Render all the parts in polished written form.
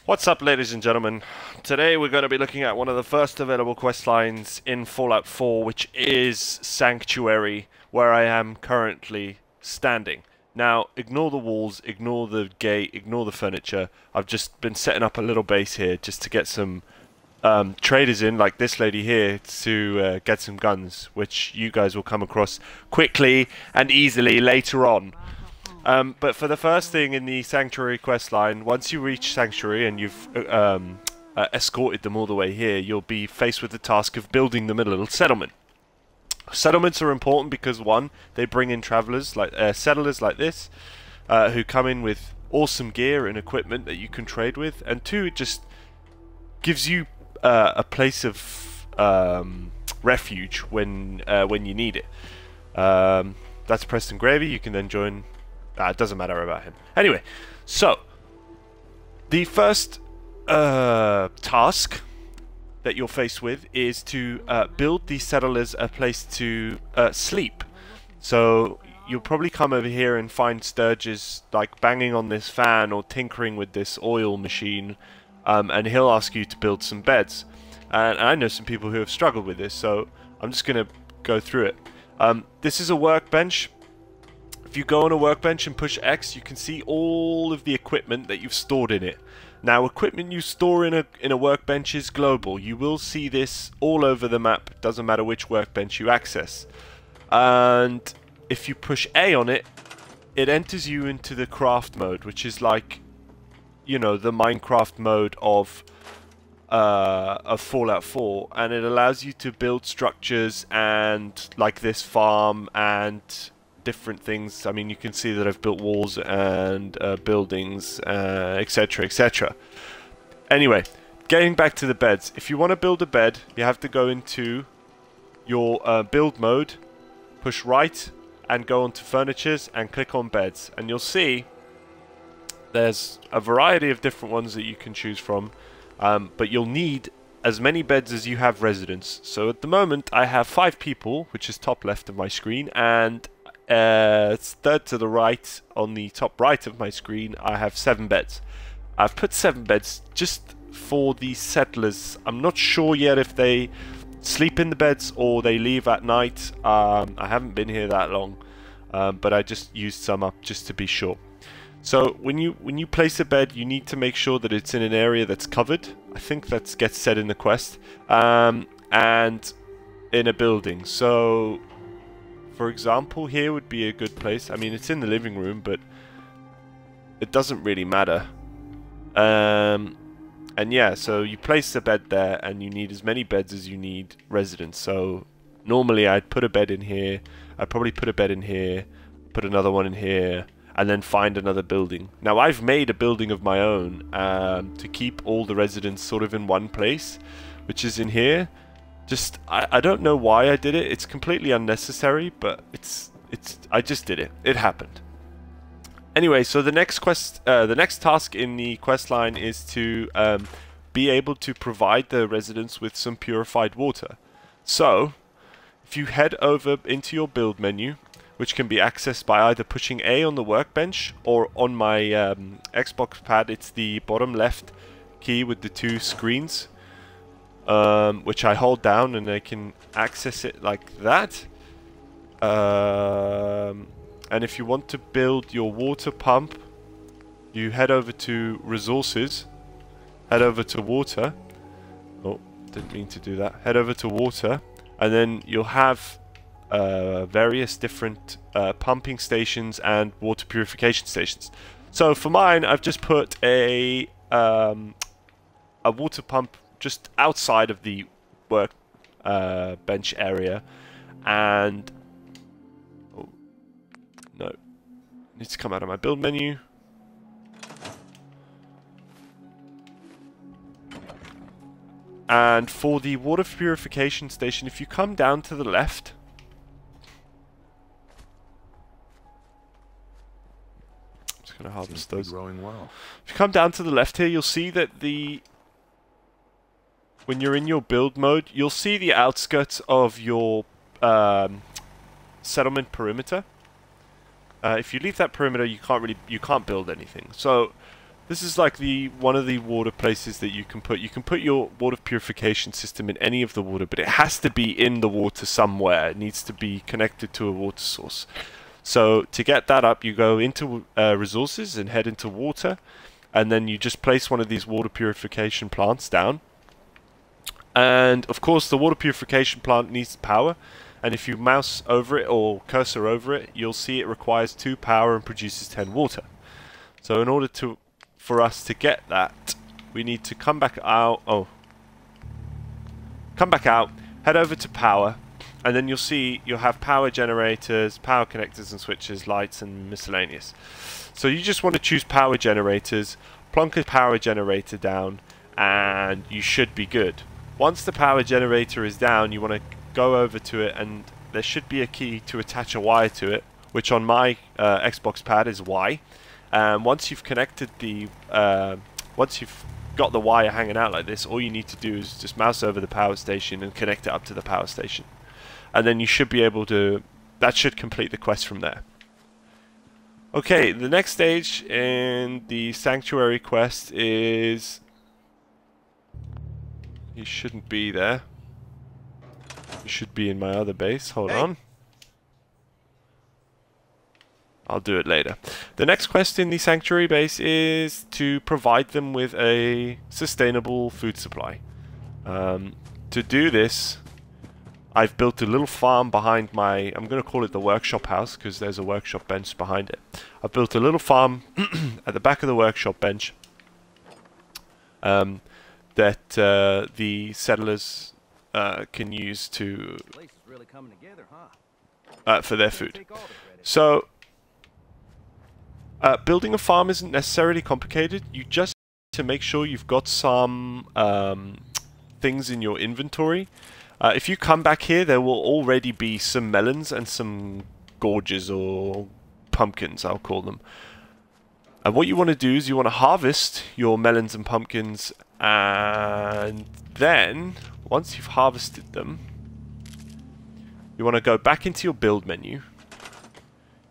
What's up, ladies and gentlemen? Today we're going to be looking at one of the first available quest lines in Fallout 4, which is Sanctuary, where I am currently standing. Now, ignore the walls, ignore the gate, ignore the furniture. I've just been setting up a little base here just to get some traders in, like this lady here, to get some guns, which you guys will come across quickly and easily later on. But for the first thing in the Sanctuary quest line, once you reach Sanctuary and you've escorted them all the way here, you'll be faced with the task of building them a little settlement. Settlements are important because, one, they bring in travelers, like settlers like this, who come in with awesome gear and equipment that you can trade with, and two, it just gives you a place of refuge when you need it. That's Preston Gravy. You can then join. It doesn't matter about him. Anyway, so the first task that you're faced with is to build the settlers a place to sleep. So you'll probably come over here and find Sturgis like banging on this fan or tinkering with this oil machine, and he'll ask you to build some beds. And I know some people who have struggled with this, so I'm just going to go through it. This is a workbench. If you go on a workbench and push X, you can see all of the equipment that you've stored in it. Now, equipment you store in a workbench is global. You will see this all over the map. Doesn't matter which workbench you access. And if you push A on it, it enters you into the craft mode, which is like, you know, the Minecraft mode of Fallout 4, and it allows you to build structures and like this farm and different things. I mean, you can see that I've built walls and buildings, etc, etc. Anyway, getting back to the beds. If you want to build a bed, you have to go into your build mode, push right, and go onto furnitures and click on beds, and you'll see there's a variety of different ones that you can choose from, but you'll need as many beds as you have residents. So at the moment I have 5 people, which is top left of my screen, and it's third to the right on the top right of my screen. I have 7 beds. I've put 7 beds just for the settlers. I'm not sure yet if they sleep in the beds or they leave at night. I haven't been here that long, but I just used some up just to be sure. So when you place a bed, you need to make sure that it's in an area that's covered. I think that gets said in the quest, and in a building. So for example, here would be a good place. I mean, it's in the living room, but it doesn't really matter. And yeah, so you place the bed there, and you need as many beds as you need residents. So normally I'd put a bed in here. I'd probably put a bed in here, put another one in here, and then find another building. Now, I've made a building of my own to keep all the residents sort of in one place, which is in here. Just, I don't know why I did it. It's completely unnecessary, but I just did it. It happened. Anyway, so the next task in the quest line is to be able to provide the residents with some purified water. So, if you head over into your build menu, which can be accessed by either pushing A on the workbench, or on my Xbox pad, it's the bottom left key with the 2 screens. Which I hold down and I can access it like that. And if you want to build your water pump, you head over to resources, head over to water. Oh, didn't mean to do that. Head over to water, and then you'll have various different pumping stations and water purification stations. So for mine, I've just put a water pump just outside of the work bench area, and oh no, it needs to come out of my build menu. And for the water purification station, if you come down to the left, I'm just going to harvest those. Growing well. If you come down to the left here, you'll see that when you're in your build mode, you'll see the outskirts of your settlement perimeter. If you leave that perimeter, you can't build anything. So This is like one of the water places that you can put. You can put your water purification system in any of the water, but it has to be in the water somewhere. It needs to be connected to a water source. So to get that up, you go into resources and head into water, and then you just place one of these water purification plants down. And of course the water purification plant needs power, and if you mouse over it or cursor over it, you'll see it requires 2 power and produces 10 water. So in order for us to get that, we need to come back out. Come back out, head over to power, and then you'll see you'll have power generators, power connectors and switches, lights and miscellaneous. So you just want to choose power generators, plonk a power generator down, and you should be good. Once the power generator is down, you want to go over to it, and there should be a key to attach a wire to it, which on my Xbox pad is Y. Once you've connected the, once you've got the wire hanging out like this, all you need to do is just mouse over the power station and connect it up to the power station. And then you should be able to, that should complete the quest from there. Okay, the next stage in the Sanctuary quest is, he shouldn't be there. He should be in my other base, hold on. I'll do it later. The next quest in the Sanctuary base is to provide them with a sustainable food supply. To do this, I've built a little farm behind my, I'm going to call it the workshop house because there's a workshop bench behind it. I've built a little farm at the back of the workshop bench that the settlers can use to for their food. So building a farm isn't necessarily complicated. You just need to make sure you've got some things in your inventory. If you come back here, there will already be some melons and some gorges or pumpkins, I'll call them. And what you want to do is you want to harvest your melons and pumpkins, and then once you've harvested them, you want to go back into your build menu.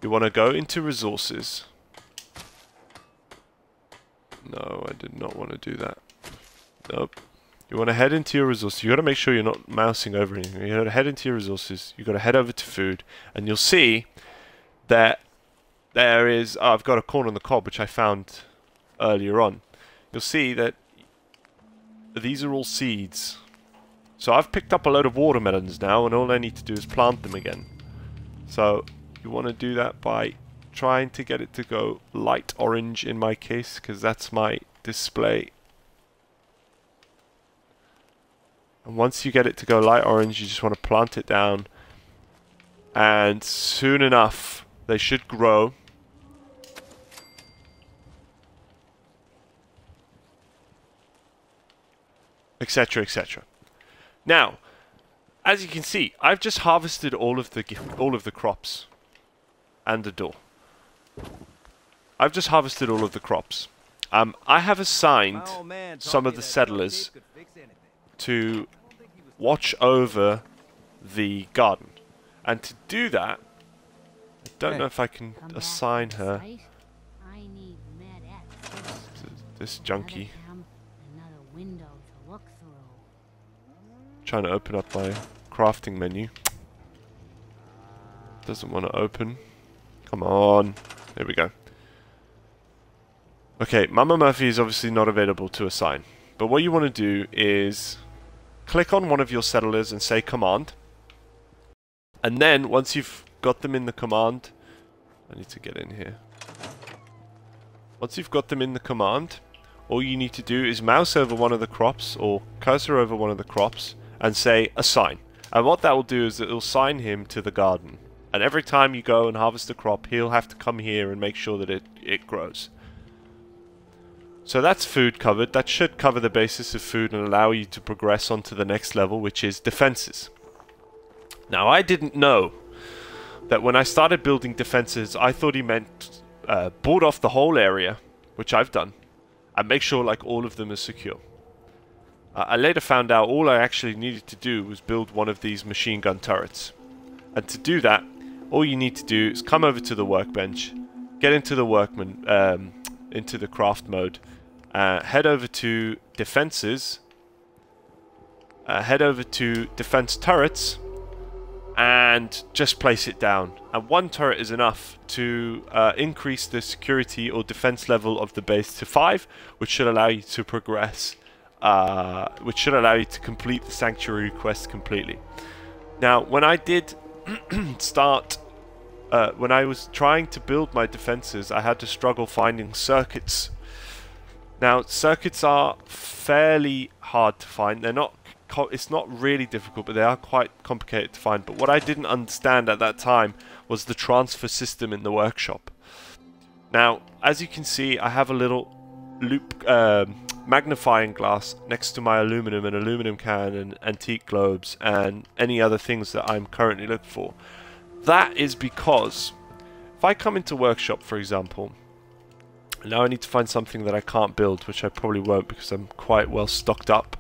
You want to go into resources. No, I did not want to do that. Nope. You want to head into your resources. You got to make sure you're not mousing over anything. You got to head into your resources. You got to head over to food, and you'll see that there is. Oh, I've got a corn on the cob which I found earlier on. You'll see that these are all seeds. So I've picked up a load of watermelons now, and all I need to do is plant them again. So you want to do that by trying to get it to go light orange in my case, because that's my display. And once you get it to go light orange, you just want to plant it down, and soon enough they should grow. Etc, etc. Now, as you can see, I've just harvested all of the crops and the door. I've just harvested all of the crops. I have assigned some of the settlers to watch over the garden, and to do that, I don't know if I can assign her this junkie. Trying to open up my crafting menu. Doesn't want to open. Come on. There we go. Okay, Mama Murphy is obviously not available to assign. But what you want to do is click on one of your settlers and say command. And then once you've got them in the command, I need to get in here. Once you've got them in the command, all you need to do is mouse over one of the crops or cursor over one of the crops and say assign. And what that will do is it will assign him to the garden. And every time you go and harvest a crop, he'll have to come here and make sure that it grows. So that's food covered. That should cover the basis of food and allow you to progress on to the next level, which is defenses. Now, I didn't know that when I started building defenses, I thought he meant board off the whole area, which I've done, and make sure like all of them are secure. I later found out all I actually needed to do was build one of these machine gun turrets. And to do that, all you need to do is come over to the workbench, get into the into the craft mode, head over to defenses, head over to defense turrets, and just place it down. And one turret is enough to increase the security or defense level of the base to 5, which should allow you to progress, which should allow you to complete the sanctuary quest completely. Now, when I did start, when I was trying to build my defenses, I had to struggle finding circuits. Now, circuits are fairly hard to find. They're not. It's not really difficult, but they are quite complicated to find. But what I didn't understand at that time was the transfer system in the workshop. Now, as you can see, I have a little loop magnifying glass next to my aluminum, an aluminum can, and antique globes, and any other things that I'm currently looking for. That is because if I come into workshop, for example, now I need to find something that I can't build, which I probably won't because I'm quite well stocked up.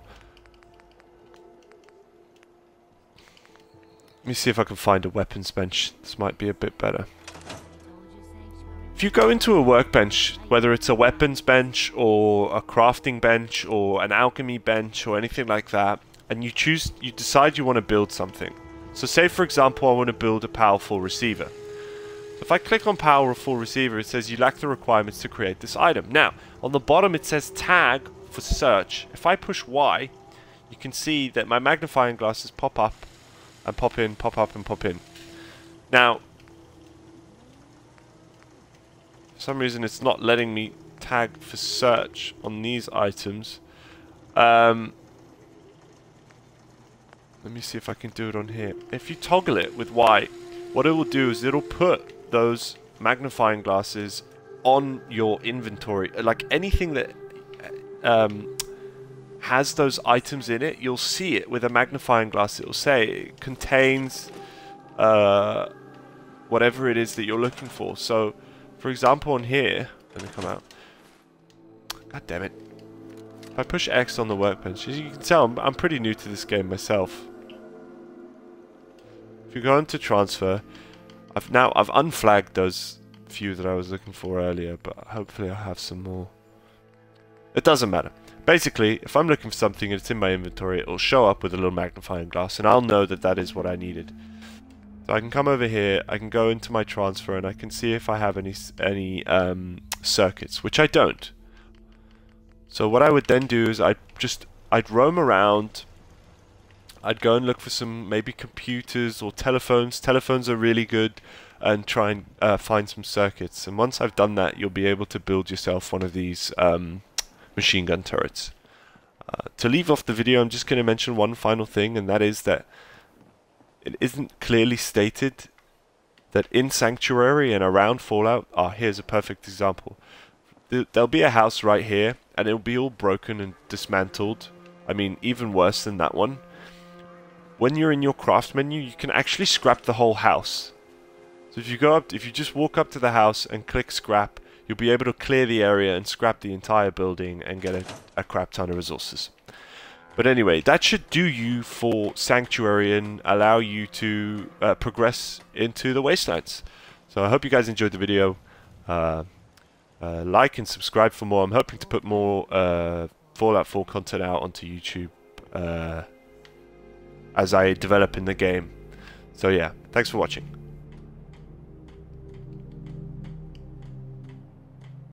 Let me see if I can find a weapons bench. This might be a bit better. If you go into a workbench, whether it's a weapons bench or a crafting bench or an alchemy bench or anything like that, and you decide you want to build something. So say for example I want to build a powerful receiver. So if I click on powerful receiver, it says you lack the requirements to create this item. Now, on the bottom it says tag for search. If I push Y, you can see that my magnifying glasses pop up and pop in, pop up and pop in. Now, for some reason it's not letting me tag for search on these items. Let me see if I can do it on here. If you toggle it with Y, what it will do is it'll put those magnifying glasses on your inventory. Like anything that has those items in it, you'll see it with a magnifying glass. It'll say it contains whatever it is that you're looking for. So, for example, on here, let me come out. God damn it! If I push X on the workbench, as you can tell, I'm pretty new to this game myself. If you go into transfer, I've unflagged those few that I was looking for earlier, but hopefully I'll have some more. It doesn't matter. Basically, if I'm looking for something and it's in my inventory, it'll show up with a little magnifying glass, and I'll know that that is what I needed. So I can come over here, I can go into my transfer, and I can see if I have any circuits, which I don't. So what I would then do is I'd roam around. I'd go and look for some maybe computers or telephones. Telephones are really good, and try and find some circuits. And once I've done that, you'll be able to build yourself one of these machine gun turrets. To leave off the video, I'm just going to mention one final thing, and that is that it isn't clearly stated that in Sanctuary and around Fallout, here's a perfect example. There'll be a house right here, and it'll be all broken and dismantled. I mean, even worse than that one. When you're in your craft menu, you can actually scrap the whole house. So if you just walk up to the house and click scrap, you'll be able to clear the area and scrap the entire building and get a crap ton of resources. But anyway, that should do you for Sanctuary and allow you to progress into the Wastelands. So I hope you guys enjoyed the video. Like and subscribe for more. I'm hoping to put more Fallout 4 content out onto YouTube as I develop in the game. So yeah, thanks for watching.